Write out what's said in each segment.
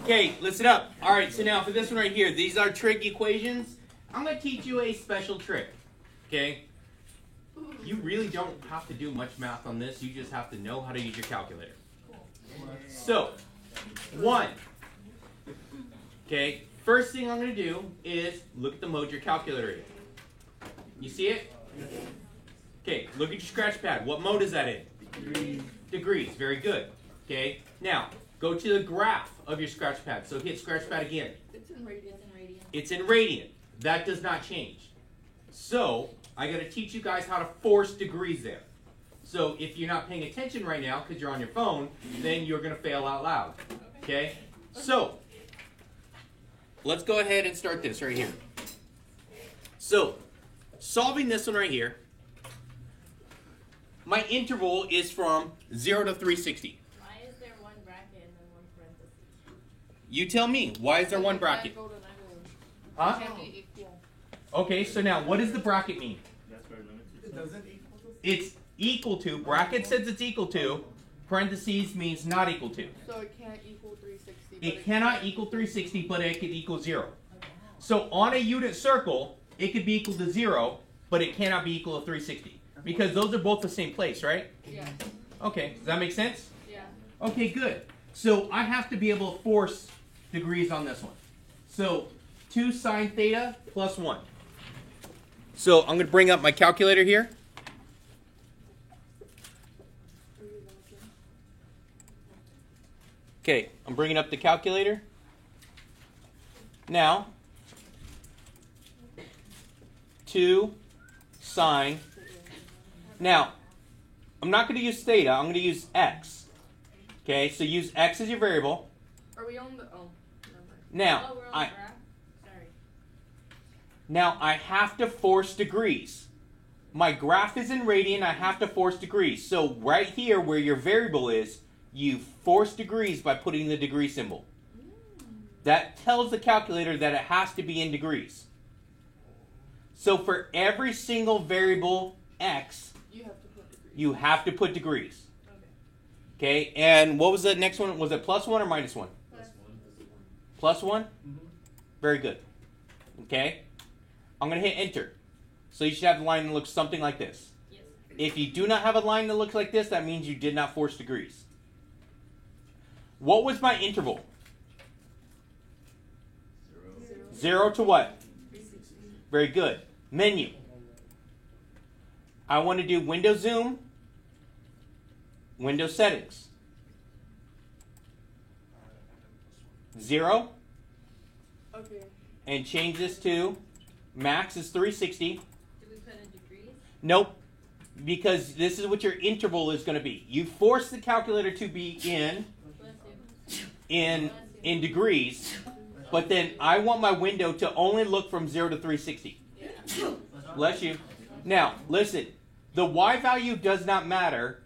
Okay, listen up. All right, so now for this one right here, these are trig equations. I'm going to teach you a special trick, okay? You really don't have to do much math on this. You just have to know how to use your calculator. So, 1. Okay, first thing I'm going to do is look at the mode your calculator is. You see it? Okay, look at your scratch pad. What mode is that in? Degrees. Degrees, very good. Okay, now go to the graph of your scratch pad. So hit scratch pad again. It's in radian. It's in radian. That does not change. So I got to teach you guys how to force degrees there. So if you're not paying attention right now because you're on your phone, then you're going to fail out loud. Okay? So let's go ahead and start this right here. So solving this one right here, my interval is from 0 to 360. Why is there one bracket and then one parenthesis? You tell me. Why is there one bracket? Huh? Okay, so now what does the bracket mean? That's very limited. It doesn't equal to. It's equal to, bracket says it's equal to, parentheses means not equal to. So it can't equal 360. It cannot equal 360, but it could equal 0. So on a unit circle, it could be equal to 0, but it cannot be equal to 360. Because those are both the same place, right? Yeah. Okay, does that make sense? Yeah. Okay, good. So I have to be able to force degrees on this one. So 2 sine theta plus 1. So I'm going to bring up my calculator here. Okay, I'm bringing up the calculator. Now, 2 sine. Now, I'm not going to use theta. I'm going to use x. Okay, so use x as your variable. Are we on the? Oh, never mind. Now, We're on the graph? Sorry. Now I have to force degrees. My graph is in radian, I have to force degrees. So right here where your variable is, you force degrees by putting the degree symbol. That tells the calculator that it has to be in degrees. So for every single variable x, You have to put degrees. you have to put degrees. Okay. Okay, and what was the next one? Was it plus 1 or minus 1? Plus 1? Very good. Okay, I'm going to hit enter. So you should have a line that looks something like this. Yes. If you do not have a line that looks like this, that means you did not force degrees. What was my interval? 0 to what? Very good. Menu. I want to do window zoom, window settings. 0. Okay. And change this to max is 360. Do we put in degrees? Nope, because this is what your interval is going to be. You force the calculator to be in degrees, but then I want my window to only look from 0 to 360. Yeah. Bless you. Now, listen, the y value does not matter,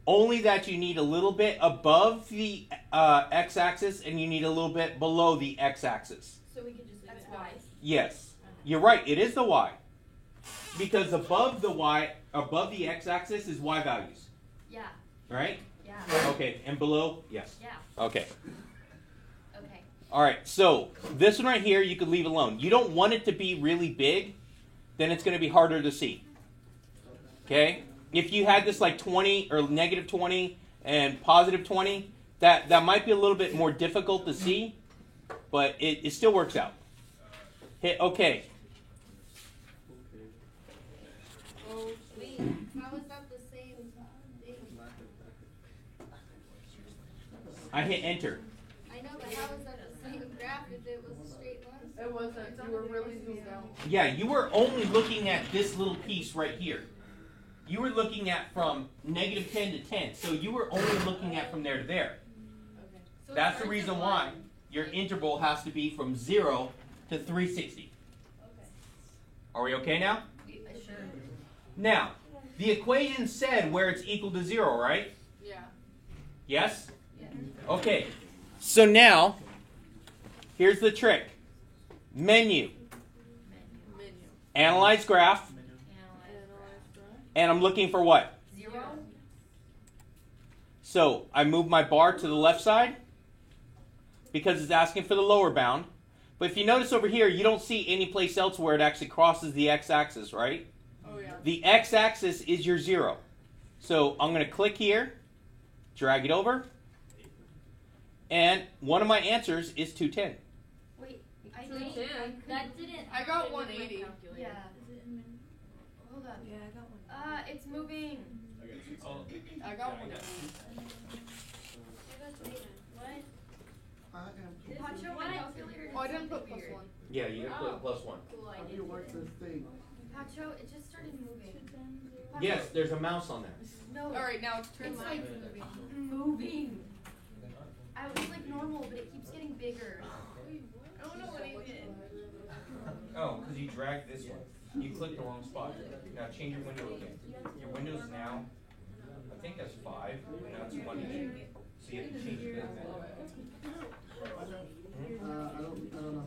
only that you need a little bit above the x-axis and you need a little bit below the x-axis. So we can just leave it Y. Yes, you're right, it is the y. Because above the y, above the x-axis is y values, Yeah. right? Yeah. Okay, and below, yes. Yeah. Okay. Okay. All right, so this one right here you could leave alone. You don't want it to be really big, then it's going to be harder to see. Okay? If you had this like 20 or negative 20 and positive 20, that might be a little bit more difficult to see, but it still works out. Hit OK. Oh, Wait, how is that the same thing? I hit enter. I know, but how is that the same graph if it was a straight line? it wasn't. You were really zoomed out. Yeah, you were only looking at this little piece right here. You were looking at from negative 10 to 10, so you were only looking at from there to there. Okay. So That's it's the reason versus why line. your interval has to be from 0 to 360. Okay. Are we okay now? Sure. Now, the equation said where it's equal to 0, right? Yeah. Yes? Yeah. Okay. So now, here's the trick. Menu. Menu. Analyze graph. Analyze graph. And I'm looking for what? 0. So I move my bar to the left side. because it's asking for the lower bound. But if you notice over here, you don't see any place else where it actually crosses the x-axis, right? Oh yeah. The x-axis is your 0. So I'm going to click here, drag it over, and one of my answers is 210. Wait, I So think ten. that didn't. I got happen with my 180. calculator. Yeah. Hold up. Yeah, I got one. It's moving. I got one. What? Pacho, my calculator did Oh, I didn't put something plus weird. one. Yeah, you got to put +1. Cool, I How do did. you work this thing? Pacho, it just started moving. Pacho, Yes, there's a mouse on there. No. All right, now it's turn It's left. like moving. I was like normal, but it keeps getting bigger. I don't know what he did. Oh, because you dragged this one. You clicked the wrong spot. Now change your window again. Your window's now, I think that's 5, and now it's 1 inch. So you have to change it. I don't know.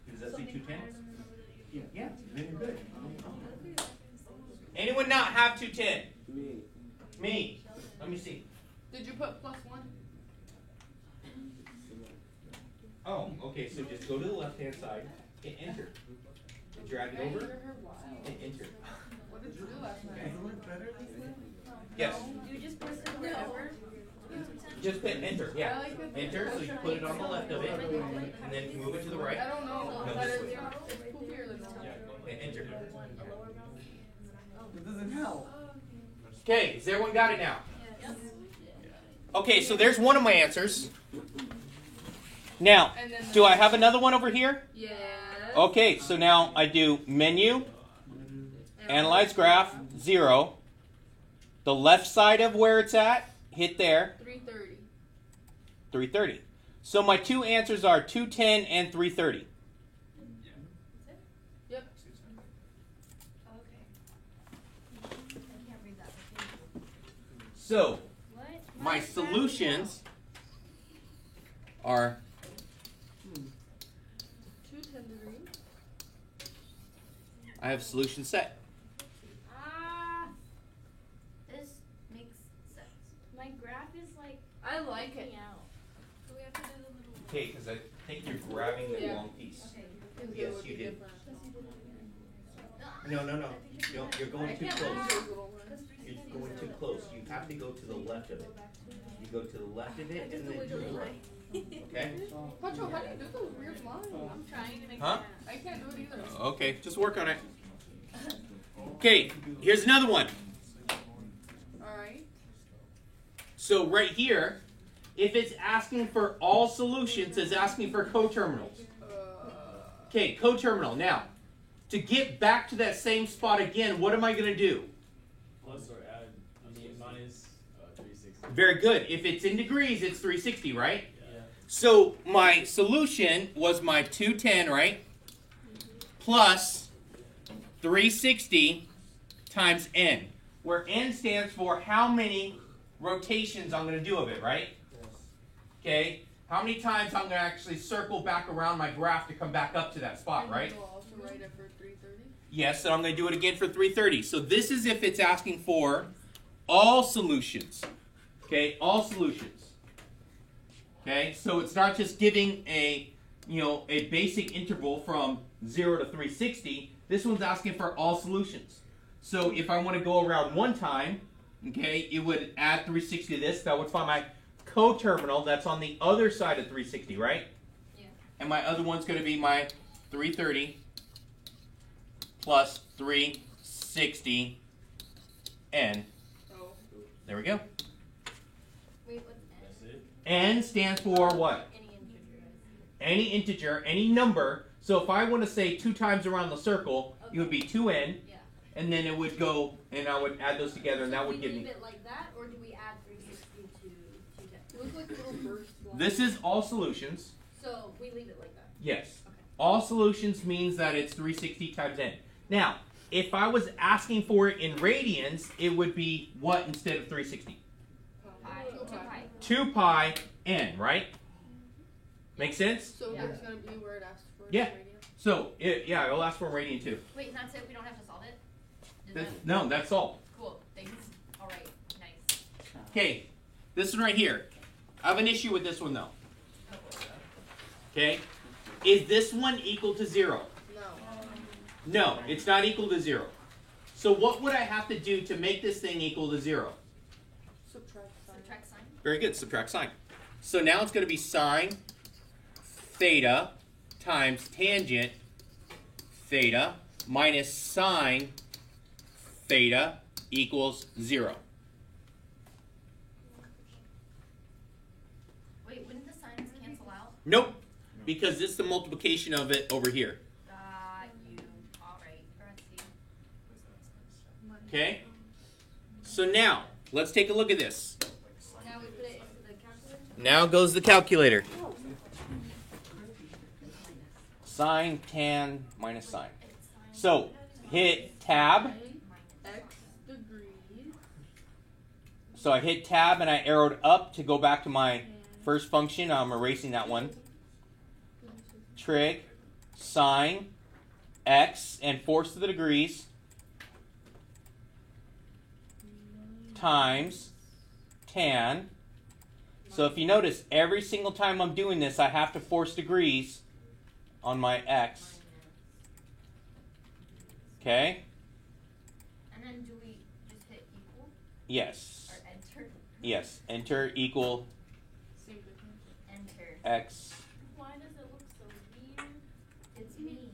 Does that say 210? Yeah, then you're good. Uh-huh. Anyone not have 210? Me. Me. Let me see. Did you put plus one? Oh, okay, so just go to the left-hand side, hit enter. And drag it over, hit enter. What did you do last night? Okay. Does it look better this way? Yes, You just press it wherever. just hit enter, yeah. I like it. Enter, so you put it on the left of it, and then move it to the right. I don't know. No, That this is, way. it's poopier than normal. Hit enter. It doesn't help. Okay, has everyone got it now? Okay, so there's one of my answers. Now, And then do I have another one over here? Yes. Okay, so now I do menu, analyze graph, 0. The left side of where it's at, hit there, 330. 330. So my two answers are 210 and 330. Yep. Okay. I can't read that. but thank you. So What? my solutions are 210 degrees. I have solution set. This makes sense. My graph is like I like it. coming out. So we have to do the little. Okay, because I think you're grabbing the Yeah. wrong piece. Okay. Because Yes, it would you be did. different. No. You're going too I close. can't do those little ones. You're going too close. You have to go to the left of it. You go to the left of it and then to the right. Okay? Pacho, how do you do those weird lines? I'm trying to make Huh? I can't do it either. Okay, just work on it. Okay, here's another one. Alright. So right here, if it's asking for all solutions, it's asking for coterminals. Okay, coterminal. Now, to get back to that same spot again, what am I going to do? Plus or add, minus 360. Very good. If it's in degrees, it's 360, right? Yeah. So my solution was my 210, right? Plus 360 times n, where n stands for how many rotations I'm going to do of it, right? Okay, how many times I'm going to actually circle back around my graph to come back up to that spot, right? You'll also write it for 330. Yes, and I'm going to do it again for 330. So this is if it's asking for all solutions. Okay, all solutions. Okay, so it's not just giving a basic interval from 0 to 360. This one's asking for all solutions. So if I want to go around one time, okay, it would add 360 to this. That would find my coterminal that's on the other side of 360, right? Yeah. And my other one's going to be my 330 plus 360 n. Oh. There we go. Wait, what's That's it. N stands for what? Any integer. Any integer, any number. So if I want to say 2 times around the circle, it would be 2n, Yeah. and then it would go, and I would add those together, and that would give Do we me. leave it like that, or do we add 360 to 210? It looks like little burst lines. This is all solutions. So we leave it like that. Yes. Okay. All solutions means that it's 360 times n. Now, if I was asking for it in radians, it would be what instead of 360? Pi. 2 pi. 2 pi n, right? Make sense? So Yeah. there's gonna be where it asks for Yeah. radians. So, yeah, it'll ask for a radian too. Wait, and that's it? We don't have to solve it? Is that No, that's all. cool? Thanks. Alright. Nice. Okay, this one right here. I have an issue with this one though. Okay? Is this one equal to 0? No. No, it's not equal to 0. So what would I have to do to make this thing equal to 0? Subtract sign. Subtract sign. Very good, subtract sine. So now it's going to be sine theta times tangent theta minus sine theta equals 0. Wait, wouldn't the signs cancel out? Nope, because this is the multiplication of it over here. Got you. Alright. Okay? So now, let's take a look at this. Now we put it into the calculator? Now goes the calculator. Sine, tan, minus sine. So, hit tab. X degrees. So I hit tab and I arrowed up to go back to my first function. I'm erasing that one. Trig, sine, x, and force to the degrees, times tan. So if you notice, every single time I'm doing this, I have to force degrees on my x. Okay? And then do we just hit equal Yes. or enter? Yes. Enter equal Same difference. Enter. x. Why does it look so weird? It's me.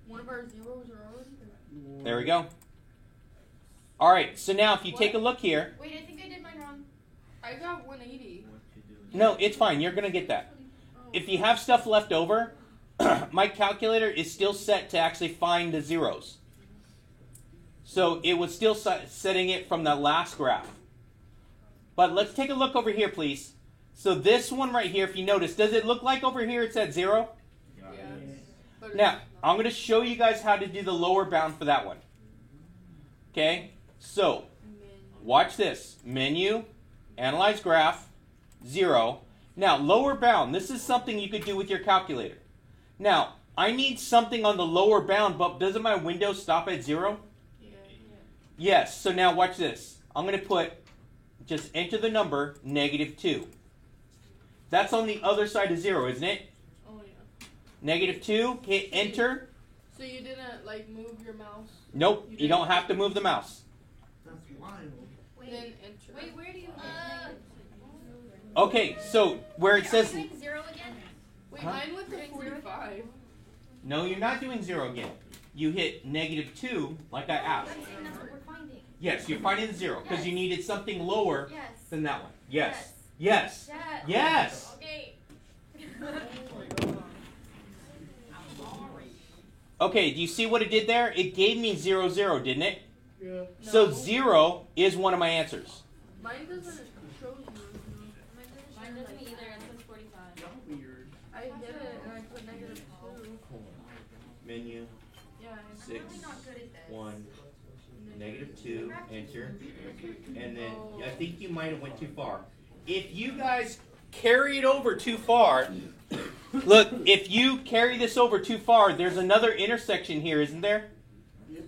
One of our zeros are already there. There we go. All right. So now if you take a look here. Wait, I think I did mine wrong. I got 180. No, it's fine. You're going to get that. Oh. If you have stuff left over, my calculator is still set to actually find the zeros. So it was still setting it from the last graph. But let's take a look over here, please. So this one right here, if you notice, does it look like over here it's at 0? Yes. But it's Now, not. I'm going to show you guys how to do the lower bound for that one. Okay? So, watch this. Menu, analyze graph, 0. Now, lower bound, this is something you could do with your calculator. Now, I need something on the lower bound, but doesn't my window stop at 0? Yeah. Yes, so now watch this. I'm going to put, just enter the number, -2. That's on the other side of 0, isn't it? Oh yeah. -2, hit enter. So you didn't like move your mouse? Nope, you don't have to move the mouse. That's wild. Wait, Then enter. wait, where do you Okay, so where it says... Are we doing 0 again? Wait, Huh? mine went to 45. No, you're not doing 0 again. You hit -2, like I asked. I'm saying that's what we're finding. Yes, you're finding the 0, because you needed something lower Yes. than that one. Yes. Yes. Yes. Yes. Okay. Okay, do you see what it did there? It gave me 0, 0, didn't it? Yeah. So No. 0 is one of my answers. Mine doesn't show you. Mine doesn't either. It says 45. Y'all weird. I hit it and I put -2. Menu, Yeah. I'm really not good at this. 1, -2, enter. And then I think you might have went too far. If you guys carry it over too far, look, if you carry this over too far, there's another intersection here, isn't there? Yep.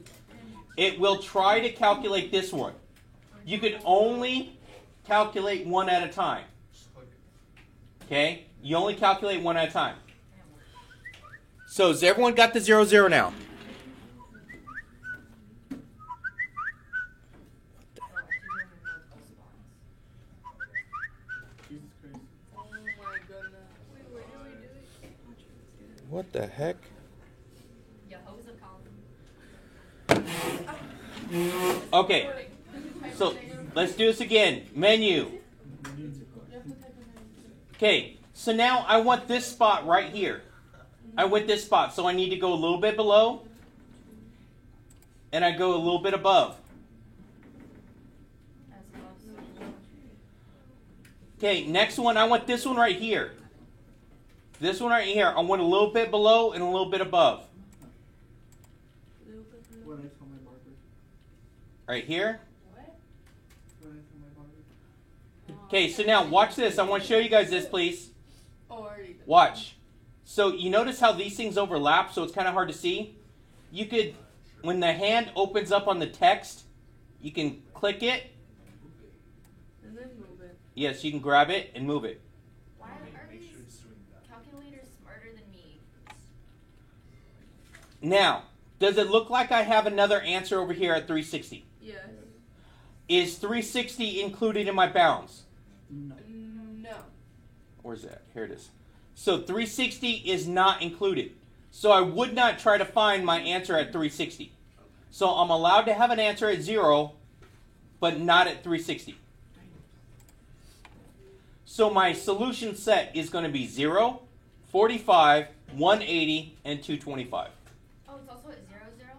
It will try to calculate this one. You can only calculate one at a time. Okay? You only calculate one at a time. So has everyone got the 0, 0 now? Jesus Christ. Oh my goodness. Wait, where do we do it? What the heck? Yehoza column. Okay, so let's do this again. Menu. Okay, so now I want this spot right here. I want this spot, so I need to go a little bit below, and I go a little bit above. Okay, next one, I want this one right here. This one right here, I want a little bit below and a little bit above. When I tell my barber. Right here. When I tell my barber. Okay, so now watch this. I want to show you guys this, please. Oh, I already did. Watch. So you notice how these things overlap, so it's kind of hard to see? You could, when the hand opens up on the text, you can click it. And then move it. Yes, you can grab it and move it. Why are these calculators Now, does it look like I have another answer over here at 360? Yes. Is 360 included in my bounds? No. No. Where's that? Here it is. So 360 is not included. So I would not try to find my answer at 360. So I'm allowed to have an answer at 0, but not at 360. So my solution set is going to be 0, 45, 180, and 225. Oh, it's also at 0, 0?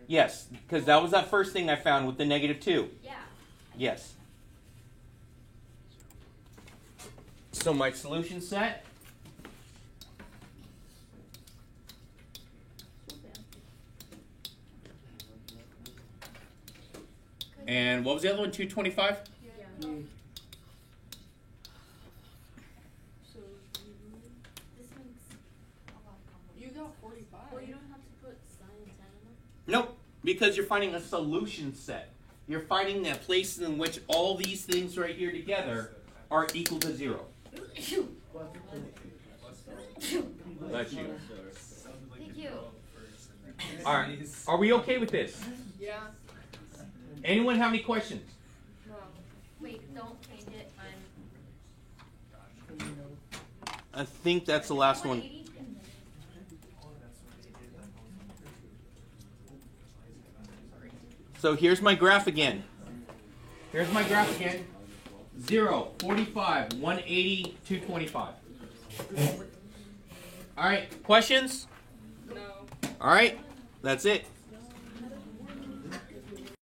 Yes, because that was that first thing I found with the -2. Yeah. Yes. So my solution set and what was the other one? 225? Yeah. So this makes a lot complicated. You got 45. Well, you don't have to put science in them. Nope, because you're finding a solution set. You're finding that place in which all these things right here together are equal to 0. Bless you. Thank you. All right. Are we okay with this? Yeah. Anyone have any questions? No. Wait, don't change it. I think that's the last one. 180? So here's my graph again. 0, 45, 180, 225. All right, questions? No. All right, that's it.